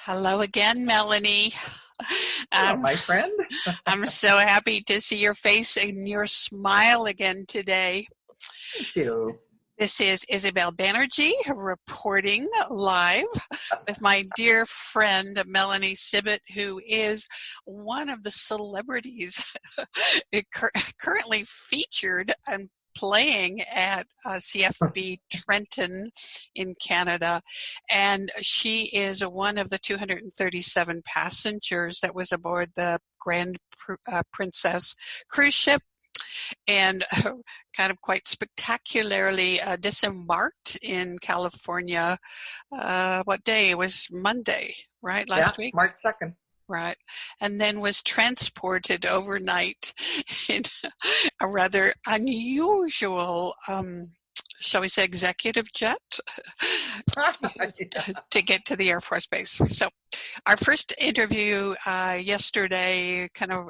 Hello again, Melanie. Hello, Um, my friend. I'm so happy to see your face and your smile again today. Thank you. This is Isabel Banerjee reporting live with my dear friend Melanie Sibbitt, who is one of the celebrities currently featured and playing at CFB Trenton in Canada. And she is one of the 237 passengers that was aboard the Grand Princess cruise ship, and kind of quite spectacularly disembarked in California. What day? It was Monday, right? Yeah, Last week? March 2nd. Right. And then was transported overnight in a rather unusual, shall we say, executive jet Yeah. to get to the Air Force Base. So our first interview yesterday kind of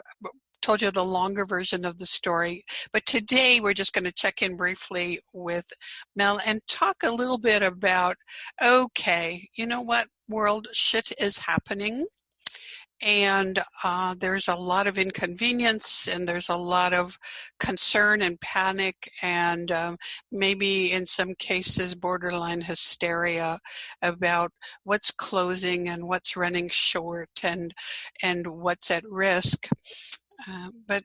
told you the longer version of the story, but today we're just going to check in briefly with Mel and talk a little bit about, okay, you know what, world, shit is happening. And there's a lot of inconvenience, and there's a lot of concern and panic, and maybe in some cases borderline hysteria about what's closing and what's running short and what's at risk. But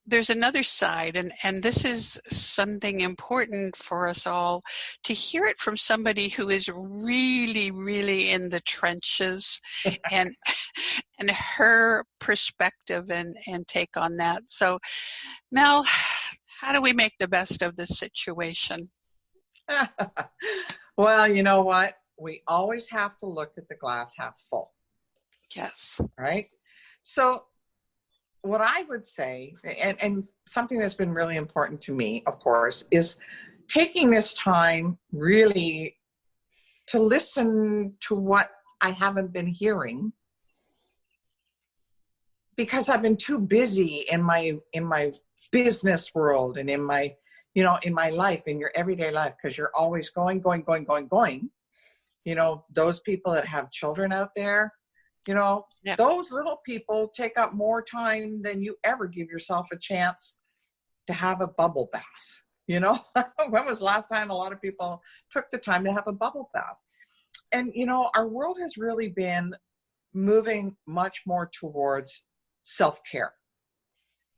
there's another side, and this is something important for us all to hear it from somebody who is really, really in the trenches, and and her perspective and take on that. So, Mel, how do we make the best of this situation? Well, you know what? We always have to look at the glass half full, Yes. right? So what I would say, and something that's been really important to me, of course, is taking this time really to listen to what I haven't been hearing, because I've been too busy in my business world and in my in my life, in your everyday life, because you're always going. Those people that have children out there, Yeah. those little people take up more time than you ever give yourself a chance to have a bubble bath. When was the last time a lot of people took the time to have a bubble bath? And our world has really been moving much more towards self-care.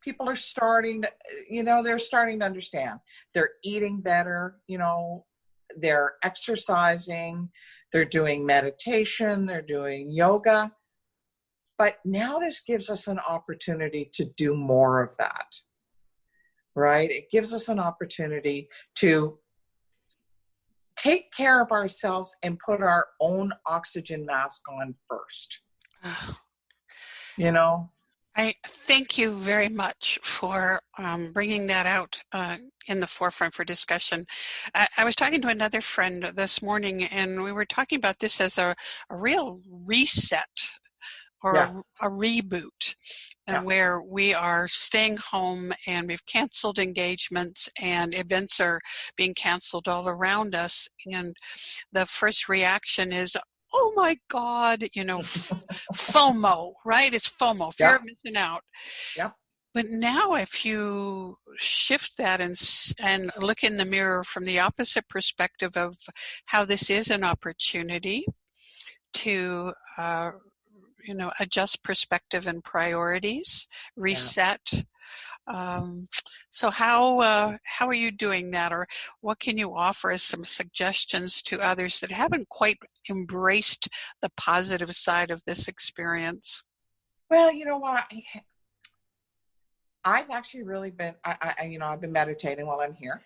People are starting to, they're starting to understand. They're eating better, they're exercising, they're doing meditation, they're doing yoga. But now this gives us an opportunity to do more of that, right? It gives us an opportunity to take care of ourselves and put our own oxygen mask on first. I thank you very much for bringing that out in the forefront for discussion. I was talking to another friend this morning, and we were talking about this as a real reset or Yeah. a reboot, and Yeah. where we are staying home and we've canceled engagements and events are being canceled all around us. And the first reaction is, oh my God, FOMO, right? It's FOMO, fear Yeah. of missing out. Yeah. But now if you shift that and look in the mirror from the opposite perspective of how this is an opportunity to adjust perspective and priorities, reset. So how are you doing that, or what can you offer as some suggestions to others that haven't quite embraced the positive side of this experience? Well, you know what? I've actually really been, I've been meditating while I'm here,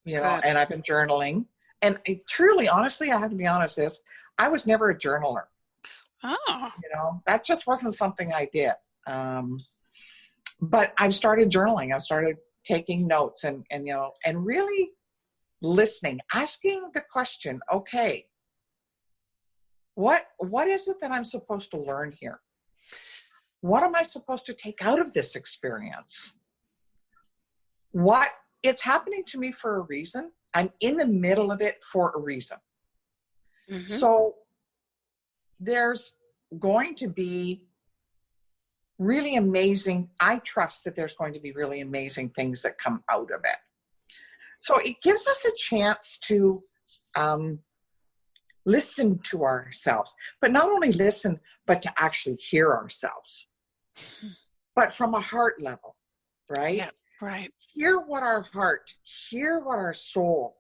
Good. and I've been journaling. And truly, honestly, I have to be honest, I was never a journaler. Oh, That just wasn't something I did. But I've started journaling. I've started taking notes and really listening, asking the question, okay, what is it that I'm supposed to learn here? What am I supposed to take out of this experience? It's happening to me for a reason. I'm in the middle of it for a reason. mm-hmm. So there's going to be really amazing, I trust that there's going to be really amazing things that come out of it. So it gives us a chance to listen to ourselves, but not only listen, but to actually hear ourselves, but from a heart level, right? Yeah, right. Hear what our heart, hear what our soul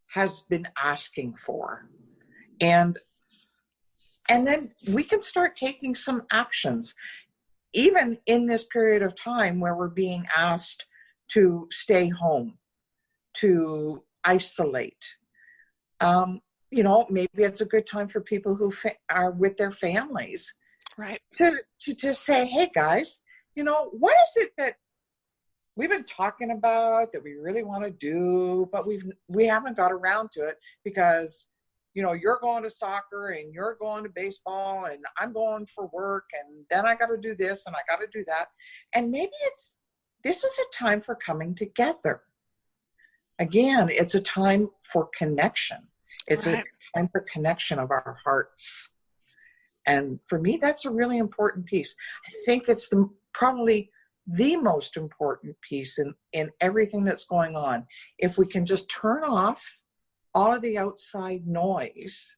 has been asking for. And then we can start taking some actions, even in this period of time where we're being asked to stay home, to isolate. Maybe it's a good time for people who are with their families, Right. to say, hey guys, what is it that we've been talking about that we really want to do, but we haven't got around to it because, you're going to soccer and you're going to baseball and I'm going for work and then I got to do this and I got to do that. And maybe this is a time for coming together. Again, it's a time for connection. It's Right. a time for connection of our hearts. And for me, that's a really important piece. I think it's probably the most important piece in everything that's going on. If we can just turn off all of the outside noise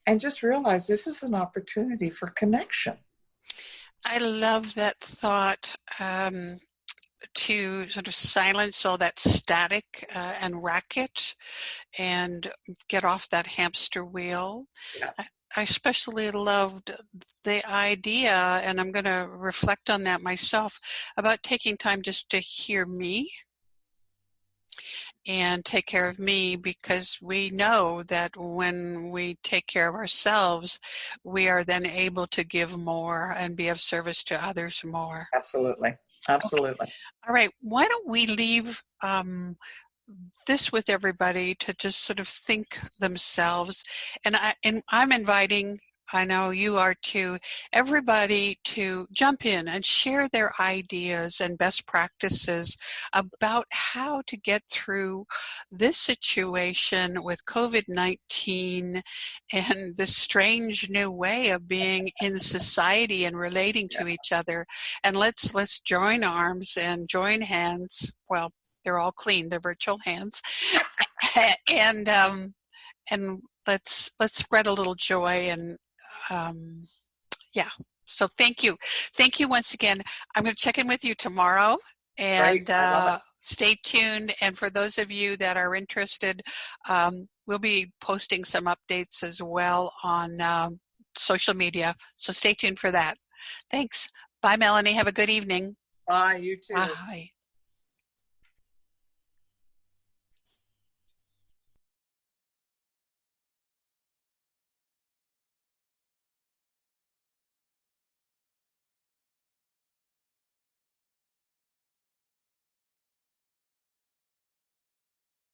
and just realize this is an opportunity for connection. I love that thought, to sort of silence all that static and racket and get off that hamster wheel. Yeah. I especially loved the idea, and I'm going to reflect on that myself, about taking time just to hear me and take care of me, because we know that when we take care of ourselves, we are then able to give more and be of service to others more. Absolutely. Absolutely. Okay. All right. Why don't we leave this with everybody to just sort of think themselves, and I'm inviting, I know you are too, everybody to jump in and share their ideas and best practices about how to get through this situation with COVID-19 and this strange new way of being in society and relating to each other. And let's join arms and join hands. Well, they're all clean, they're virtual hands. and let's spread a little joy and yeah. So thank you once again. I'm going to check in with you tomorrow, and Great. I love it. stay tuned. And for those of you that are interested, we'll be posting some updates as well on social media, so stay tuned for that. Thanks. Bye, Melanie. Have a good evening. Bye. You too. Bye.